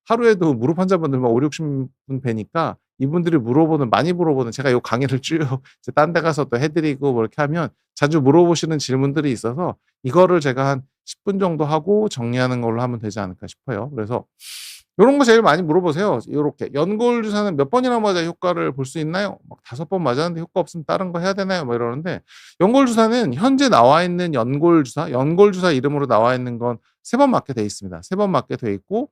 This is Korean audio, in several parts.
하루에도 무릎 환자분들만 5-60분 뵈니까 이분들이 많이 물어보는, 제가 요 강의를 쭉 이제 딴데 가서 또 해 드리고 뭐 이렇게 하면 자주 물어보시는 질문들이 있어서 이거를 제가 한 10분 정도 하고 정리하는 걸로 하면 되지 않을까 싶어요. 그래서 요런 거 제일 많이 물어보세요. 요렇게 "연골 주사는 몇 번이나 맞아야 효과를 볼 수 있나요?" 막 "5번 맞았는데 효과 없으면 다른 거 해야 되나요?" 뭐 이러는데, 연골 주사는 현재 나와 있는 연골 주사 이름으로 나와 있는 건 3번 맞게 돼 있습니다. 3번 맞게 돼 있고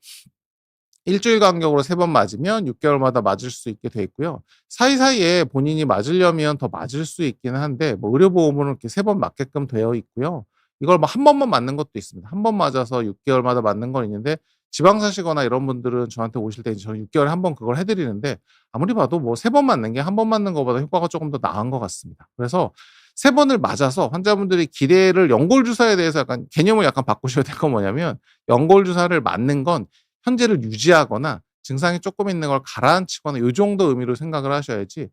일 주일 간격으로 3번 맞으면 6 개월마다 맞을 수 있게 돼 있고요. 사이사이에 본인이 맞으려면 더 맞을 수 있기는 한데 뭐 의료보험으로는 이렇게 3번 맞게끔 되어 있고요. 이걸 뭐 한 번만 맞는 것도 있습니다. 한 번 맞아서 6 개월마다 맞는 건 있는데, 지방 사시거나 이런 분들은 저한테 오실 때 이제 저는 6 개월에 한 번 그걸 해 드리는데, 아무리 봐도 뭐 3번 맞는 게 한 번 맞는 것보다 효과가 쪼금 더 나은 것 같습니다. 그래서 3 번을 맞아서 환자분들이 기대를, 연골 주사에 대해서 약간 개념을 약간 바꾸셔야 될 건 뭐냐면, 연골 주사를 맞는 건 현재를 유지하거나 증상이 쪼끔 있는 걸 가라앉히거나 요 정도 의미로 생각을 하셔야지,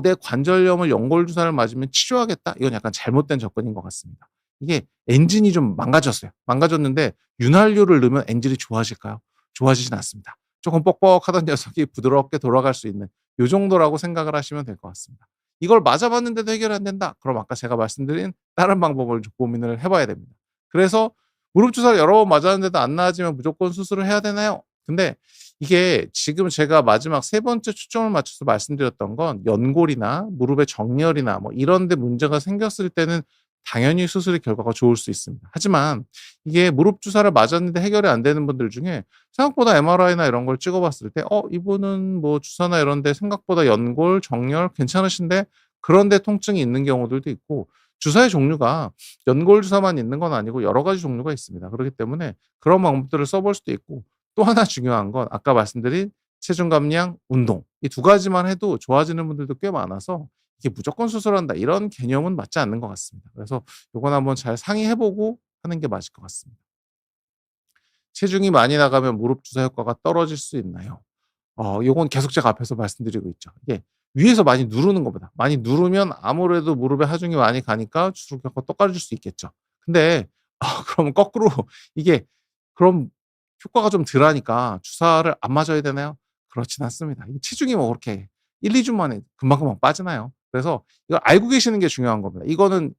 '내 관절염을 연골 주사를 맞으면 치료하겠다.' 이건 약간 잘못된 접근인 것 같습니다. 이게 엔진이 좀 망가졌어요. 망가졌는데 윤활유를 넣으면 엔진이 좋아질까요? 좋아지진 않습니다. 쪼금 뻑뻑하던 녀석이 부드럽게 돌아갈 수 있는 요 정도라고 생각을 하시면 될 것 같습니다. 이걸 맞아 봤는데도 해결이 안 된다? 그럼 아까 제가 말씀드린 다른 방법을 좀 고민을 해 봐야 됩니다. 그래서 무릎 주사를 여러 번 맞았는데도 안 나아지면 무조건 수술을 해야 되나요? 근데 이게 지금 제가 마지막 세 번째 초점을 맞춰서 말씀드렸던 건, 연골이나 무릎의 정렬이나 뭐 이런 데 문제가 생겼을 때는 당연히 수술의 결과가 좋을 수 있습니다. 하지만 이게 무릎 주사를 맞았는데 해결이 안 되는 분들 중에 생각보다 MRI나 이런 걸 찍어 봤을 때 이분은 뭐 주사나 이런 데 생각보다 연골, 정렬 괜찮으신데, 그런 데 통증이 있는 경우들도 있고, 주사의 종류가 연골 주사만 있는 건 아니고 여러 가지 종류가 있습니다. 그렇기 때문에 그런 방법들을 써볼 수도 있고, 또 하나 중요한 건 아까 말씀드린 체중 감량, 운동, 이 두 가지만 해도 좋아지는 분들도 꽤 많아서 이게 '무조건 수술한다.' 이런 개념은 맞지 않는 것 같습니다. 그래서 요건 한번 잘 상의해 보고 하는 게 맞을 것 같습니다. 체중이 많이 나가면 무릎 주사 효과가 떨어질 수 있나요? 요건 계속 제가 앞에서 말씀드리고 있죠. 이게 위에서 많이 누르는 것보다, 많이 누르면 아무래도 무릎에 하중이 많이 가니까 주사 효과가 떨어질 수 있겠죠. 근데 그러면 거꾸로 이게, 그럼 효과가 좀 덜하니까 주사를 안 맞아야 되나요? 그렇진 않습니다. 이 체중이 뭐 그렇게 1-2주 만에 금방금방 빠지나요? 그래서 이걸 알고 계시는 게 중요한 겁니다.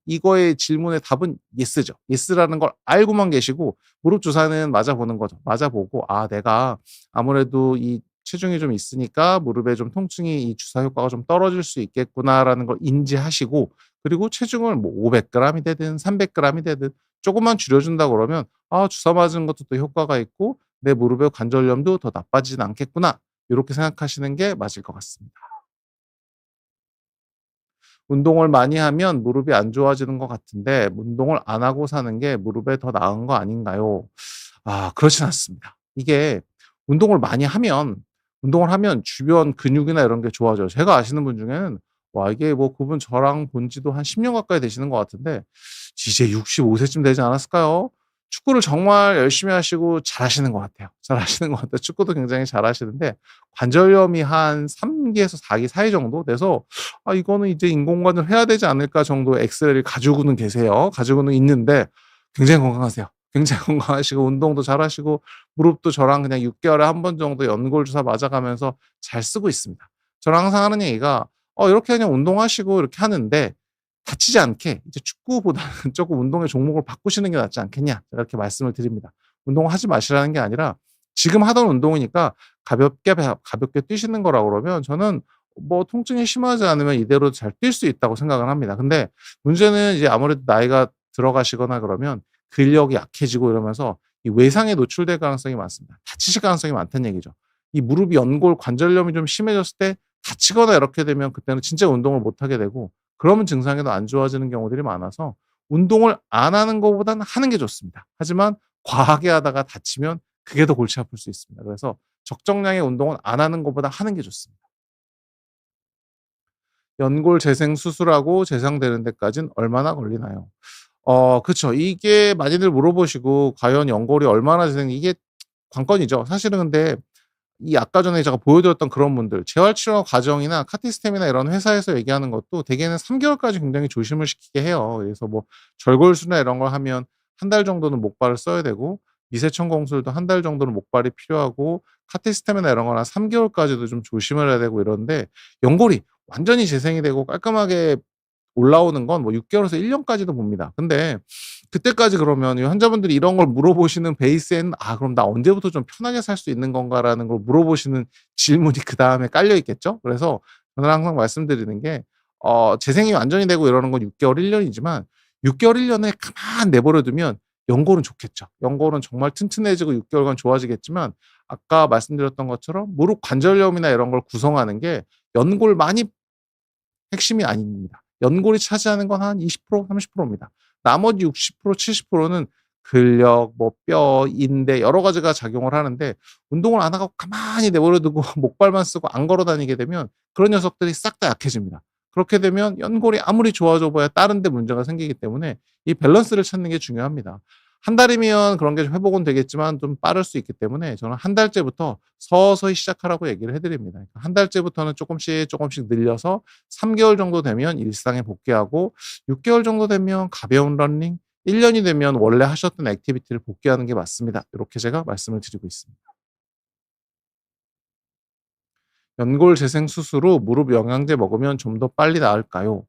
이거의 질문의 답은 예스죠. 예스라는 걸 알고만 계시고 무릎 주사는 맞아 보는 거죠. 맞아 보고 '아, 내가 아무래도 이 체중이 좀 있으니까 무릎에 좀 통증이, 이 주사 효과가 좀 떨어질 수 있겠구나.'라는 걸 인지하시고, 그리고 체중을 뭐 500 그램이 되든 300 그램이 되든 쪼금만 줄여 준다 그러면 '아, 주사 맞은 것도 또 효과가 있고 내 무릎의 관절염도 더 나빠지진 않겠구나.' 요렇게 생각하시는 게 맞을 것 같습니다. 운동을 많이 하면 무릎이 안 좋아지는 것 같은데 운동을 안 하고 사는 게 무릎에 더 나은 거 아닌가요? 그렇진 않습니다. 이게 운동을 많이 하면 운동을 하면 주변 근육이나 이런 게 좋아져요. 제가 아시는 분 중에는, 와, 이게 뭐 그분 저랑 본 지도 한 10년 가까이 되시는 것 같은데 이제 65 세쯤 되지 않았을까요? 축구를 정말 열심히 하시고 잘하시는 것 같아요. 잘하시는 것 같아요. 축구도 굉장히 잘하시는데 관절염이 한 3 기에서 4기 사이 정도 돼서 '이거는 이제 인공관절 해야 되지 않을까.' 정도의 엑셀을 가지고는 계세요. 가지고는 있는데 굉장히 건강하세요. 굉장히 건강하시고 운동도 잘하시고 무릎도 저랑 그냥 6 개월에 한 번 정도 연골 주사 맞아 가면서 잘 쓰고 있습니다. 저랑 항상 하는 얘기가 이렇게 그냥 운동하시고 이렇게 하는데 다치지 않게 이제 축구보다는 쪼끔 운동의 종목을 바꾸시는 게 낫지 않겠냐, 제가 이렇게 말씀을 드립니다. 운동을 하지 마시라는 게 아니라 지금 하던 운동이니까 가볍게 뛰시는 거라 그러면 저는 뭐 통증이 심하지 않으면 이대로 잘 뛸 수 있다고 생각을 합니다. 근데 문제는 이제 아무래도 나이가 들어가시거나 그러면 근력이 약해지고 이러면서 이 외상에 노출될 가능성이 많습니다. 다치실 가능성이 많다는 얘기죠. 이 무릎이 연골 관절염이 좀 심해졌을 때 다치거나 이렇게 되면 그때는 진짜 운동을 못 하게 되고, 그러면 증상이 더 안 좋아지는 경우들이 많아서 운동을 안 하는 것보다는 하는 게 좋습니다. 하지만 과하게 하다가 다치면 그게 더 골치 아플 수 있습니다. 그래서 적정량의 운동은 안 하는 것보다 하는 게 좋습니다. 연골 재생 수술하고 재생되는 데까진 얼마나 걸리나요? 그쵸. 이게 많이들 물어보시고 과연 연골이 얼마나 이게 관건이죠. 사실은. 근데 이 아까 전에 제가 보여 드렸던 그런 분들, 재활 치료 과정이나 카티스템이나 이런 회사에서 얘기하는 것도 대개는 3 개월까지 굉장히 조심을 시키게 해요. 그래서 뭐 절골술이나 이런 걸 하면 한 달 정도는 목발을 써야 되고, 미세천공술도 한 달 정도는 목발이 필요하고, 카티스템이나 이런 거는 한 3 개월까지도 좀 조심을 해야 되고 이러는데 연골이 완전히 재생이 되고 깔끔하게 올라오는 건 뭐 6 개월에서 1 년까지도 봅니다. 근데 그때까지 그러면 이 환자분들이 이런 걸 물어보시는 베이스에는 '아 그럼 나 언제부터 좀 편하게 살 수 있는 건가.'라는 걸 물어보시는 질문이 그다음에 깔려 있겠죠. 그래서 저는 항상 말씀드리는 게 재생이 완전히 되고 이러는 건 6 개월, 1 년이지만 6 개월, 1 년을 가만 내버려 두면 연골은 좋겠죠. 연골은 정말 튼튼해지고 6 개월간 좋아지겠지만 아까 말씀드렸던 것처럼 무릎 관절염이나 이런 걸 구성하는 게 연골만이 핵심이 아닙니다. 연골이 차지하는 건 한 20% 30%입니다. 나머지 60% 70%는 근력, 뭐 뼈, 인대 여러 가지가 작용을 하는데 운동을 안 하고 가만히 내버려 두고 목발만 쓰고 안 걸어 다니게 되면 그런 녀석들이 싹 다 약해집니다. 그렇게 되면 연골이 아무리 좋아져 봐야 다른 데 문제가 생기기 때문에 이 밸런스를 찾는 게 중요합니다. 한 달이면 그런 게 회복은 되겠지만 좀 빠를 수 있기 때문에 저는 한 달째부터 서서히 시작하라고 얘기를 해 드립니다. 그러니까 한 달째부터는 쪼끔씩 늘려서 3 개월 정도 되면 일상에 복귀하고 6 개월 정도 되면 가벼운 러닝, 1 년이 되면 원래 하셨던 액티비티를 복귀하는 게 맞습니다. 요렇게 제가 말씀을 드리고 있습니다. 연골 재생 수술 후 무릎 영양제 먹으면 좀 더 빨리 나을까요?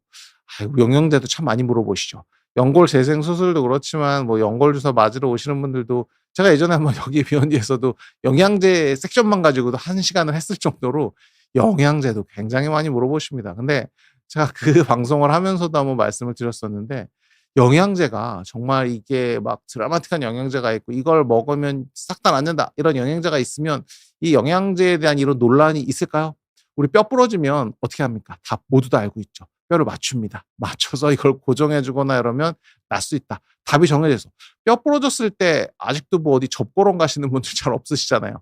아이고 영양제도 참 많이 물어보시죠. 연골 재생 수술도 그렇지만 뭐 연골 주사 맞으러 오시는 분들도 제가 예전에 한번 여기 비욘디에서도 영양제 섹션만 가지고도 1 시간을 했을 정도로 영양제도 굉장히 많이 물어보십니다. 근데 제가 그 방송을 하면서도 한번 말씀을 드렸었는데 영양제가 정말 이게 막 드라마틱한 영양제가 있고 "이걸 먹으면 싹 다 낫는다." 이런 영양제가 있으면 이 영양제에 대한 이런 논란이 있을까요? 우리 뼈 부러지면 어떻게 합니까? 다 모두 다 알고 있죠. 뼈를 맞춥니다. 맞춰서 이걸 고정해 주거나 이러면 날 수 있다. 답이 정해져 있어. 뼈 부러졌을 때 아직도 뭐 어디 접보러 가시는 분들 잘 없으시잖아요.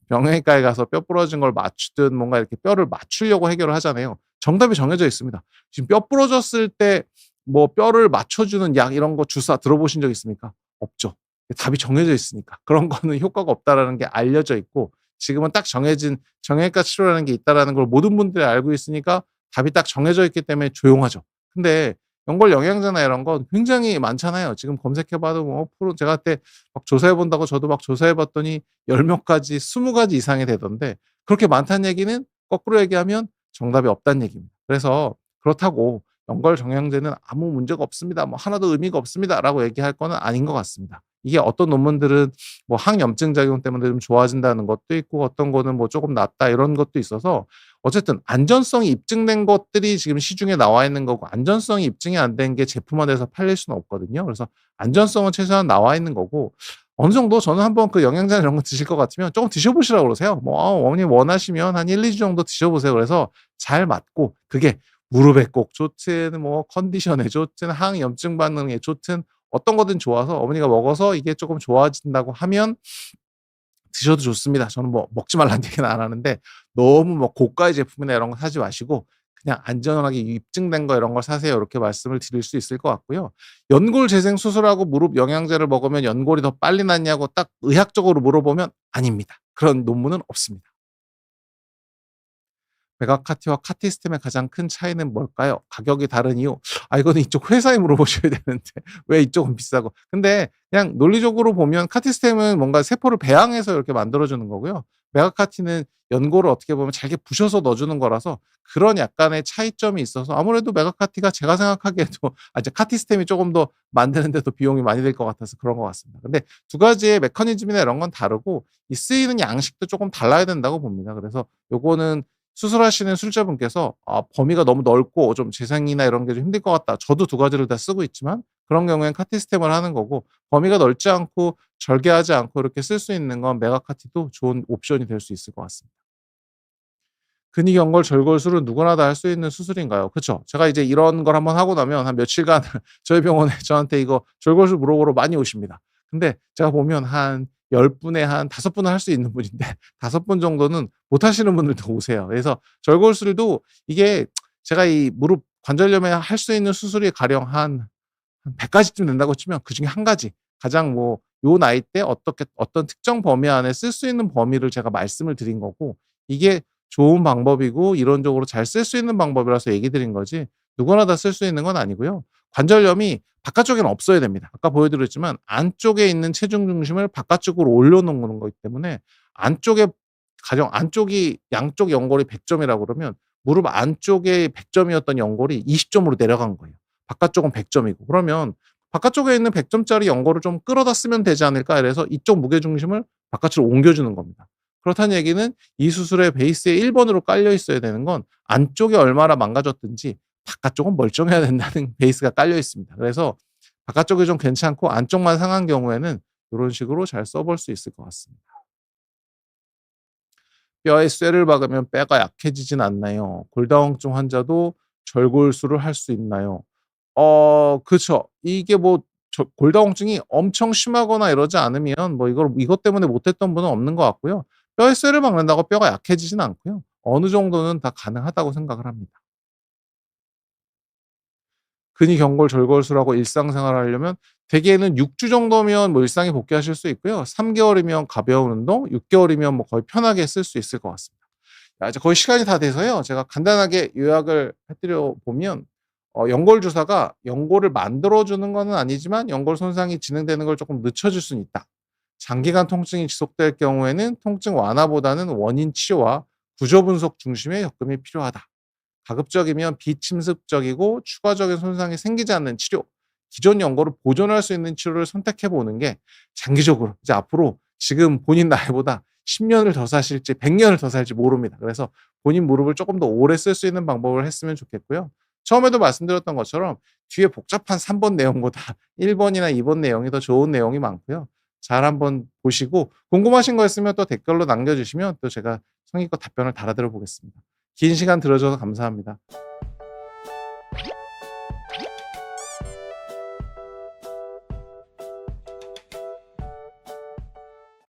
명형외과에 가서 뼈 부러진 걸 맞추든 뭔가 이렇게 뼈를 맞추려고 해결을 하잖아요. 정답이 정해져 있습니다. 지금 뼈 부러졌을 때 뭐 뼈를 맞춰주는 약 이런 거 주사 들어보신 적 있습니까? 없죠. 답이 정해져 있으니까. 그런 거는 효과가 없다라는 게 알려져 있고 지금은 딱 정해진 정형외과 치료라는 게 있다라는 걸 모든 분들이 알고 있으니까 답이 딱 정해져 있기 때문에 조용하죠. 근데 연골 영양제나 이런 건 굉장히 많잖아요. 지금 검색해 봐도 뭐 프로 제가 그때 막 조사해 본다고 저도 막 조사해 봤더니 10몇 가지, 20 가지 이상이 되던데 그렇게 많다는 얘기는 거꾸로 얘기하면 정답이 없다는 얘기입니다. 그래서 그렇다고 "연골 정형제는 아무 문제가 없습니다. 뭐 하나도 의미가 없습니다."라고 얘기할 거는 아닌 것 같습니다. 이게 어떤 논문들은 뭐 항염증 작용 때문에 좀 좋아진다는 것도 있고 어떤 거는 뭐 "조금 낫다." 이런 것도 있어서 어쨌든 안전성이 입증된 것들이 지금 시중에 나와 있는 거고 안전성이 입증이 안 된 게 제품화돼서 팔릴 수는 없거든요. 그래서 안전성은 최소한 나와 있는 거고 어느 정도 저는 한번 그 영양제나 이런 거 드실 것 같으면 쪼금 드셔 보시라고 그러세요. 뭐 어머님 원하시면 한 1-2주 정도 드셔 보세요. 그래서 잘 맞고 그게 무릎에 꼭 좋든 뭐 컨디션에 좋든 항염증 반응에 좋든 어떤 거든 좋아서 어머니가 먹어서 이게 쪼끔 좋아진다고 하면 드셔도 좋습니다. 저는 뭐 먹지 말라는 얘기는 안 하는데 너무 뭐 고가의 제품이나 이런 거 사지 마시고 그냥 안전하게 입증된 거 이런 걸 사세요. 이렇게 말씀을 드릴 수 있을 것 같고요. 연골 재생 수술하고 무릎 영양제를 먹으면 연골이 더 빨리 낫냐고 딱 의학적으로 물어보면 아닙니다. 그런 논문은 없습니다. 메가카티와 카티스템의 가장 큰 차이는 뭘까요? 가격이 다른 이유? 아 이거는 이쪽 회사에 물어보셔야 되는데 왜 이쪽은 비싸고. 근데 그냥 논리적으로 보면 카티스템은 뭔가 세포를 배양해서 이렇게 만들어 주는 거고요. 메가카티는 연골을 어떻게 보면 잘게 부셔서 넣어 주는 거라서 그런 약간의 차이점이 있어서 아무래도 메가카티가 제가 생각하기에도 이제 카티스템이 쪼금 더 만드는 데 더 비용이 많이 들 것 같아서 그런 것 같습니다. 근데 두 가지의 메커니즘이나 이런 건 다르고 이 쓰이는 양식도 쪼금 달라야 된다고 봅니다. 그래서 요거는 수술하시는 술자분께서 범위가 너무 넓고 좀 재생이나 이런 게 좀 힘들 것 같다. 저도 두 가지를 다 쓰고 있지만 그런 경우엔 카티스템을 하는 거고 범위가 넓지 않고 절개하지 않고 이렇게 쓸 수 있는 건 메가카티도 좋은 옵션이 될 수 있을 것 같습니다. 근위경골 절골술은 누구나 다 할 수 있는 수술인가요? 그쵸. 제가 이제 이런 걸 한번 하고 나면 한 며칠간 저희 병원에 저한테 이거 절골술 물어보러 많이 오십니다. 근데 제가 보면 한 10 분에 한 5 분은 할 수 있는 분인데 5분 정도는 못 하시는 분들도 오세요. 그래서 절골술도 이게 제가 이 무릎 관절염에 할 수 있는 수술이 가령 한 100 가지쯤 된다고 치면 그중에 한 가지 가장 뭐 요 나이 때 어떻게 어떤 특정 범위 안에 쓸 수 있는 범위를 제가 말씀을 드린 거고 이게 좋은 방법이고 이론적으로 잘 쓸 수 있는 방법이라서 얘기 드린 거지 누구나 다 쓸 수 있는 건 아니고요. 관절염이 바깥쪽에는 없어야 됩니다. 아까 보여 드렸지만 안쪽에 있는 체중 중심을 바깥쪽으로 올려 놓는 거기 때문에 안쪽에 가령 안쪽이 양쪽 연골이 100 점이라고 그러면 무릎 안쪽에 100 점이었던 연골이 20 점으로 내려간 거예요. 바깥쪽은 100 점이고. 그러면 '바깥쪽에 있는 100 점짜리 연골을 좀 끌어다 쓰면 되지 않을까?' 이래서 이쪽 무게 중심을 바깥으로 옮겨 주는 겁니다. 그렇다는 얘기는 이 수술의 베이스에 1 번으로 깔려 있어야 되는 건 안쪽이 얼마나 망가졌든지 바깥쪽은 멀쩡해야 된다는 베이스가 깔려 있습니다. 그래서 바깥쪽이 좀 괜찮고 안쪽만 상한 경우에는 요런 식으로 잘 써볼 수 있을 것 같습니다. 뼈에 쇠를 박으면 뼈가 약해지진 않나요? 골다공증 환자도 절골술을 할 수 있나요? 그쵸. 이게 뭐 골다공증이 엄청 심하거나 이러지 않으면 뭐 이것 때문에 못 했던 분은 없는 것 같고요. 뼈에 쇠를 박는다고 뼈가 약해지진 않고요. 어느 정도는 다 가능하다고 생각을 합니다. 근위경골 절골술하고 일상생활을 하려면 대개는 6주 정도면 뭐 일상에 복귀하실 수 있고요. 3 개월이면 가벼운 운동, 6 개월이면 뭐 거의 편하게 쓸 수 있을 것 같습니다. 야 이제 거의 시간이 다 돼서요. 제가 간단하게 요약을 해 드려 보면 연골 주사가 연골을 만들어 주는 거는 아니지만 연골 손상이 진행되는 걸 조금 늦춰 줄 수는 있다. 장기간 통증이 지속될 경우에는 통증 완화보다는 원인 치료와 구조 분석 중심의 접근이 필요하다. 가급적이면 비침습적이고 추가적인 손상이 생기지 않는 치료, 기존 연골을 보존할 수 있는 치료를 선택해 보는 게 장기적으로 이제 앞으로 지금 본인 나이보다 10 년을 더 사실지 100 년을 더 살지 모릅니다. 그래서 본인 무릎을 조금 더 오래 쓸 수 있는 방법을 했으면 좋겠고요. 처음에도 말씀드렸던 것처럼 뒤에 복잡한 3번 내용보다 1 번이나 2번 내용이 더 좋은 내용이 많고요. 잘 한번 보시고 궁금하신 거 있으면 또 댓글로 남겨 주시면 또 제가 성의껏 답변을 달아드려 보겠습니다. 긴 시간 들어 줘서 감사합니다.